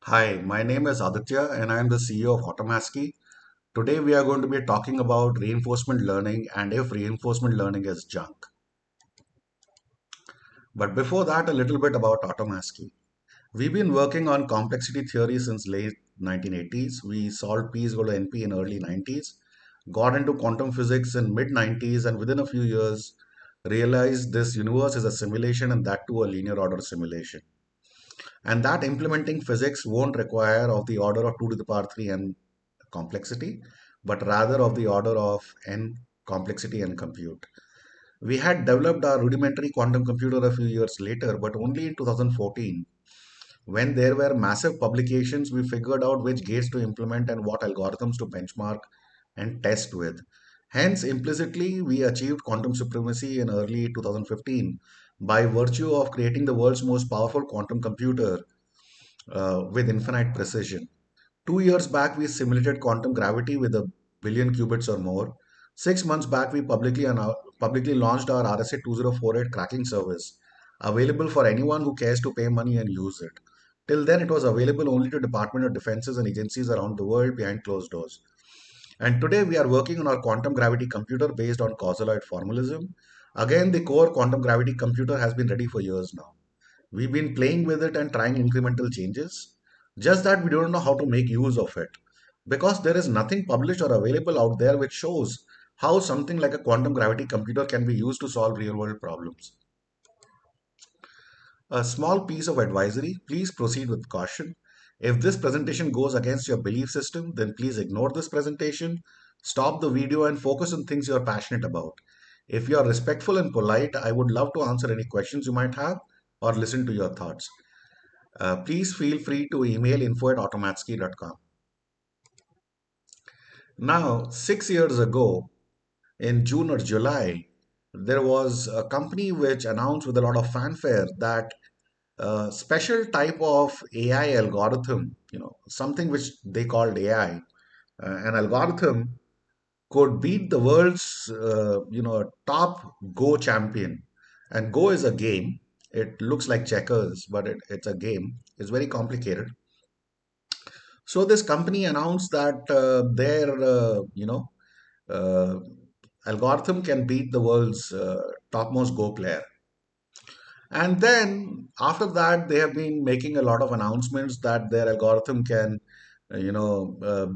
Hi, my name is Aditya and I am the CEO of Automaski. Today we are going to be talking about reinforcement learning and if reinforcement learning is junk. But before that, a little bit about Automaski. We've been working on complexity theory since late 1980s. We solved P is equal to NP in early 90s, got into quantum physics in mid 90s, and within a few years realized this universe is a simulation and that too a linear order simulation. And that implementing physics won't require of the order of 2 to the power 3 n complexity, but rather of the order of n complexity and compute. We had developed our rudimentary quantum computer a few years later, but only in 2014. When there were massive publications, we figured out which gates to implement and what algorithms to benchmark and test with. Hence, implicitly, we achieved quantum supremacy in early 2015 by virtue of creating the world's most powerful quantum computer with infinite precision. 2 years back, we simulated quantum gravity with a billion qubits or more. 6 months back, we publicly launched our RSA 2048 cracking service, available for anyone who cares to pay money and use it. Till then, it was available only to Department of Defenses and agencies around the world behind closed doors. And today, we are working on our quantum gravity computer based on causaloid formalism. Again, the core quantum gravity computer has been ready for years now. We've been playing with it and trying incremental changes, just that we don't know how to make use of it. Because there is nothing published or available out there which shows how something like a quantum gravity computer can be used to solve real world problems. A small piece of advisory, please proceed with caution. If this presentation goes against your belief system, then please ignore this presentation, stop the video and focus on things you are passionate about. If you are respectful and polite, I would love to answer any questions you might have or listen to your thoughts. Please feel free to email info@automatsky.com. Now, 6 years ago, in June or July, there was a company which announced with a lot of fanfare that a special type of AI algorithm, something which they called AI, an algorithm could beat the world's, top Go champion. And Go is a game. It looks like checkers, but it's a game. It's very complicated. So this company announced that their uh, algorithm can beat the world's topmost Go player. And then after that, they have been making a lot of announcements that their algorithm can,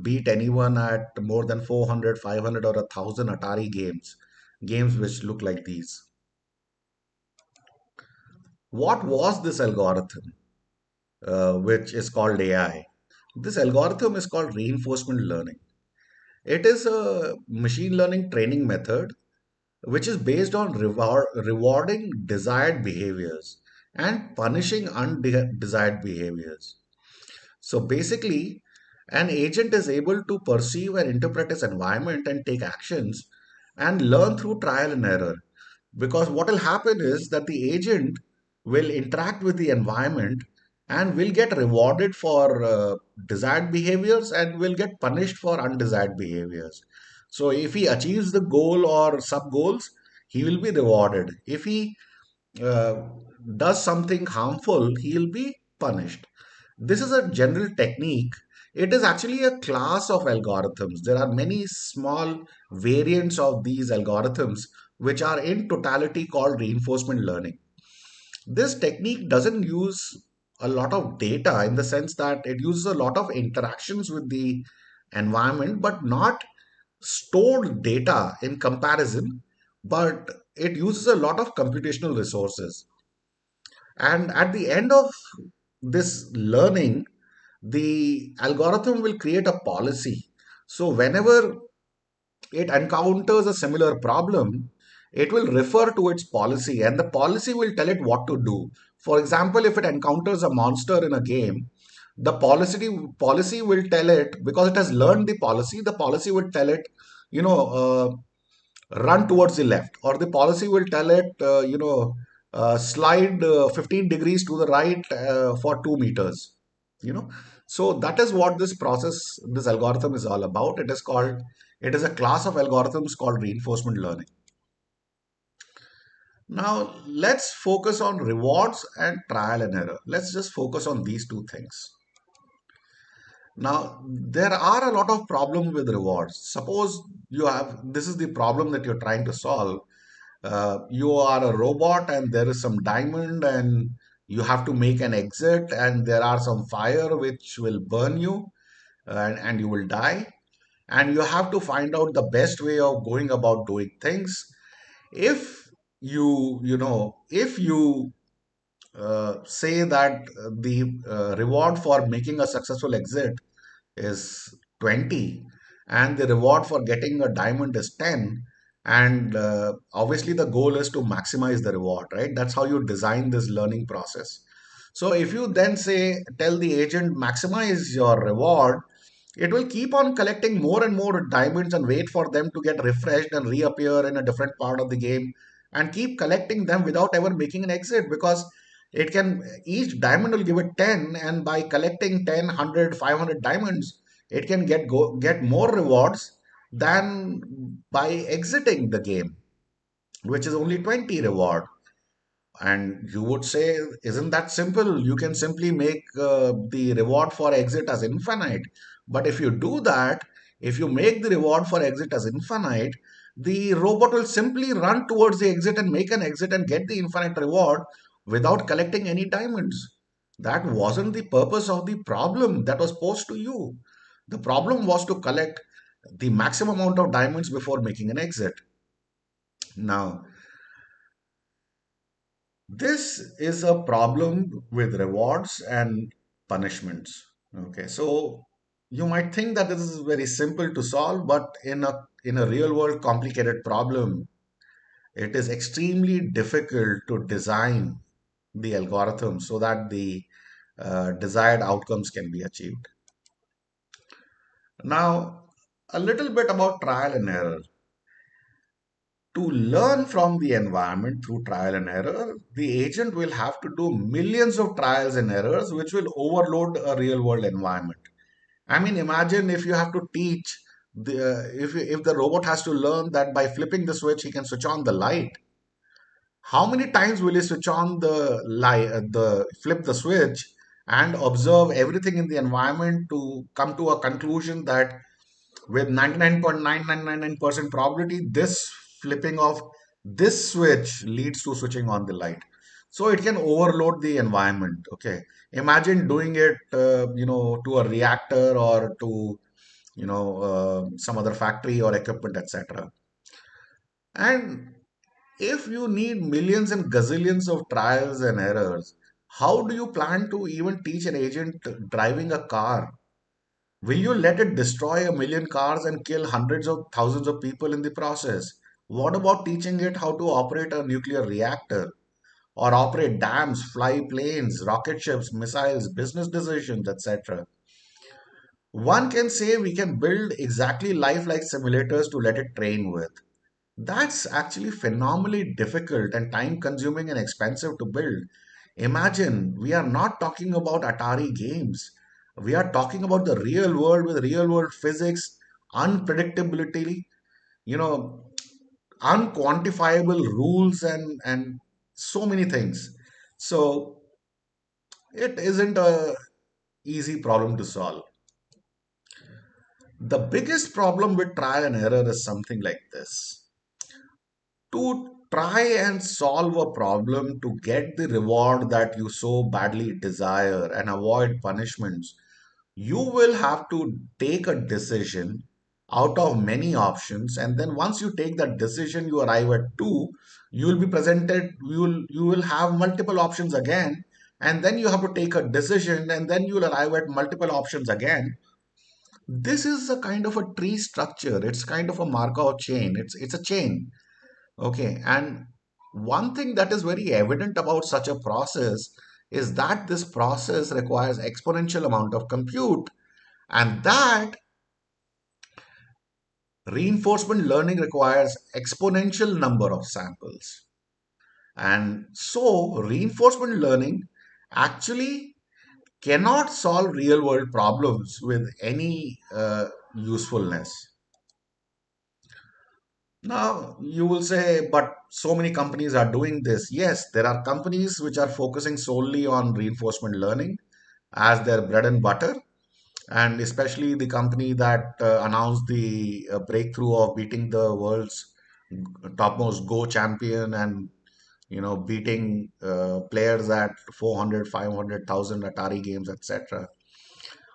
beat anyone at more than 400, 500, or 1,000 Atari games which look like these. What was this algorithm, which is called AI? This algorithm is called reinforcement learning. It is a machine learning training method which is based on rewarding desired behaviors and punishing undesired behaviors. So basically, an agent is able to perceive and interpret its environment and take actions and learn through trial and error. Because what will happen is that the agent will interact with the environment and will get rewarded for desired behaviors and will get punished for undesired behaviors. So if he achieves the goal or sub goals, he will be rewarded. If he uh, does something harmful, he will be punished. This is a general technique. It is actually a class of algorithms. There are many small variants of these algorithms which are in totality called reinforcement learning. This technique doesn't use a lot of data in the sense that it uses a lot of interactions with the environment, but not stored data in comparison, but it uses a lot of computational resources. And at the end of this learning, the algorithm will create a policy. So whenever it encounters a similar problem, it will refer to its policy and the policy will tell it what to do. For example, if it encounters a monster in a game, the policy will tell it, because it has learned the policy will tell it, you know, run towards the left, or the policy will tell it, slide 15 degrees to the right for 2 meters. You know, so that is what this algorithm is all about. It is a class of algorithms called reinforcement learning. Now, let's focus on rewards and trial and error. Let's just focus on these two things. Now, there are a lot of problems with rewards. Suppose this is the problem that you're trying to solve. You are a robot and there is some diamond and you have to make an exit and there are some fire which will burn you and you will die. And you have to find out the best way of going about doing things. If if you say that the reward for making a successful exit is 20 and the reward for getting a diamond is 10, and obviously the goal is to maximize the reward, right? That's how you design this learning process. So if you then say tell the agent maximize your reward, it will keep on collecting more and more diamonds and wait for them to get refreshed and reappear in a different part of the game and keep collecting them without ever making an exit, because it can each diamond will give it 10, and by collecting 10, 100, 500 diamonds it can get more rewards than by exiting the game, which is only 20 reward. And you would say, isn't that simple? You can simply make the reward for exit as infinite. But if you do that, if you make the reward for exit as infinite, the robot will simply run towards the exit and make an exit and get the infinite reward without collecting any diamonds. That wasn't the purpose of the problem that was posed to you. The problem was to collect the maximum amount of diamonds before making an exit. Now, this is a problem with rewards and punishments. Okay, so you might think that this is very simple to solve, but in a real world complicated problem, it is extremely difficult to design the algorithm so that the desired outcomes can be achieved. Now, a little bit about trial and error. To learn from the environment through trial and error, the agent will have to do millions of trials and errors, which will overload a real world environment. I mean, imagine if you have to teach if the robot has to learn that by flipping the switch, he can switch on the light. How many times will he switch on the light, flip the switch, and observe everything in the environment to come to a conclusion that with 99.9999% probability this flipping of this switch leads to switching on the light. So it can overload the environment. Okay, imagine doing it to a reactor or to some other factory or equipment, etc. And if you need millions and gazillions of trials and errors, how do you plan to even teach an agent driving a car? Will you let it destroy a million cars and kill hundreds of thousands of people in the process? What about teaching it how to operate a nuclear reactor or operate dams, fly planes, rocket ships, missiles, business decisions, etc.? One can say we can build exactly lifelike simulators to let it train with. That's actually phenomenally difficult and time consuming and expensive to build. Imagine, we are not talking about Atari games. We are talking about the real world with real world physics, unpredictability, you know, unquantifiable rules and so many things. So it isn't a easy problem to solve. The biggest problem with trial and error is something like this. To try and solve a problem to get the reward that you so badly desire and avoid punishments, you will have to take a decision out of many options, and then once you take that decision you arrive at two, you will have multiple options again, and then you have to take a decision and then you will arrive at multiple options again. This is a kind of a tree structure. It's kind of a Markov chain. It's a chain. Okay, and one thing that is very evident about such a process is that this process requires exponential amount of compute, and that reinforcement learning requires exponential number of samples. And so reinforcement learning actually cannot solve real world problems with any usefulness. Now, you will say, but so many companies are doing this. Yes, there are companies which are focusing solely on reinforcement learning as their bread and butter. and especially the company that announced the breakthrough of beating the world's topmost Go champion, and beating players at 400, 500,000 Atari games, etc.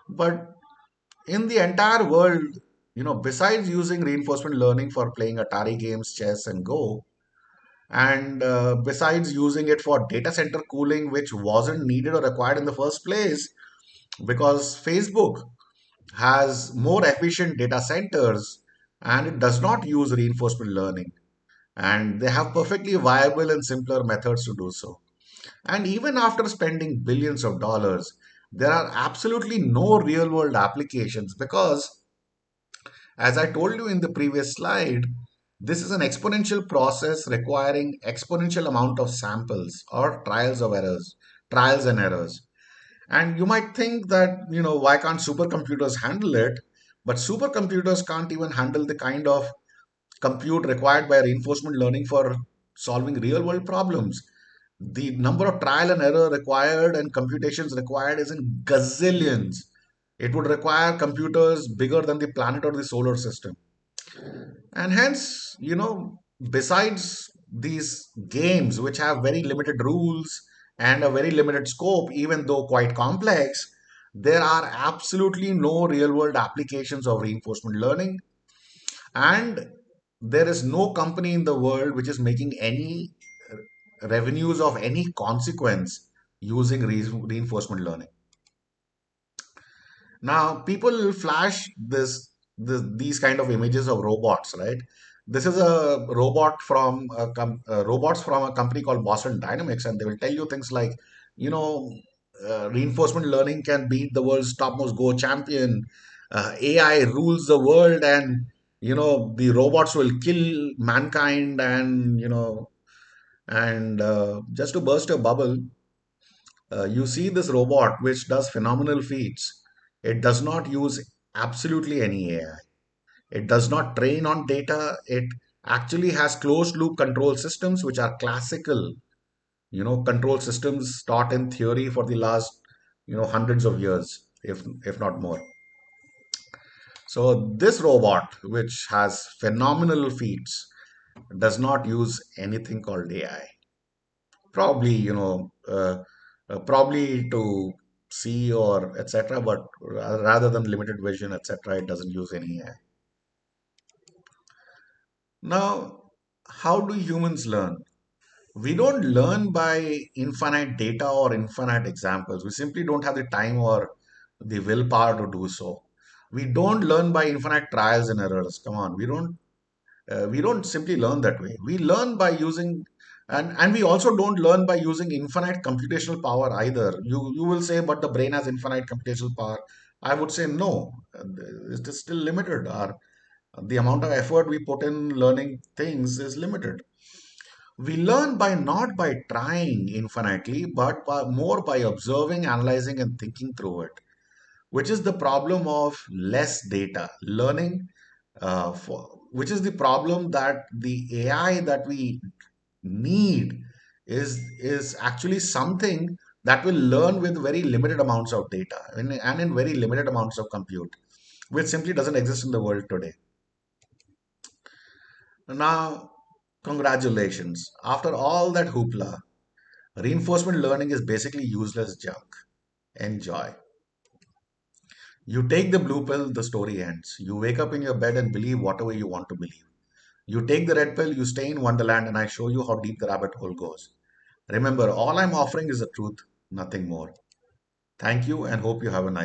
But in the entire world, besides using reinforcement learning for playing Atari games, chess, and Go, and besides using it for data center cooling, which wasn't needed or required in the first place, because Facebook has more efficient data centers and it does not use reinforcement learning. And they have perfectly viable and simpler methods to do so. And even after spending billions of dollars, there are absolutely no real world applications because, as I told you in the previous slide, this is an exponential process requiring exponential amount of samples or trials and errors. And you might think that, why can't supercomputers handle it? But supercomputers can't even handle the kind of compute required by reinforcement learning for solving real world problems. The number of trial and error required and computations required is in gazillions. It would require computers bigger than the planet or the solar system. And hence, besides these games, which have very limited rules and a very limited scope, even though quite complex, there are absolutely no real world applications of reinforcement learning. And there is no company in the world which is making any revenues of any consequence using reinforcement learning. Now, people flash these kind of images of robots, right? This is a robot from robots from a company called Boston Dynamics, and they will tell you things like, you know, reinforcement learning can beat the world's topmost Go champion. AI rules the world, and the robots will kill mankind, and just to burst a bubble, you see this robot which does phenomenal feats. It does not use absolutely any AI. It does not train on data. It actually has closed loop control systems, which are classical, control systems taught in theory for the last, hundreds of years, if not more. So this robot, which has phenomenal feats, does not use anything called AI. Probably, probably to see or etc. But rather than limited vision, etc., it doesn't use any AI. Now, how do humans learn? We don't learn by infinite data or infinite examples. We simply don't have the time or the willpower to do so. We don't learn by infinite trials and errors. Come on, we don't simply learn that way. We learn by using, and we also don't learn by using infinite computational power either. You will say, but the brain has infinite computational power. I would say no. It is still limited. The amount of effort we put in learning things is limited. We learn by not by trying infinitely, but more by observing, analyzing, and thinking through it, which is the problem of less data learning, which is the problem that the AI that we need is actually something that will learn with very limited amounts of data, and in very limited amounts of compute, which simply doesn't exist in the world today. Now, congratulations. After all that hoopla, reinforcement learning is basically useless junk. Enjoy. You take the blue pill, the story ends. You wake up in your bed and believe whatever you want to believe. You take the red pill, you stay in Wonderland, and I show you how deep the rabbit hole goes. Remember, all I'm offering is the truth, nothing more. Thank you, and hope you have a nice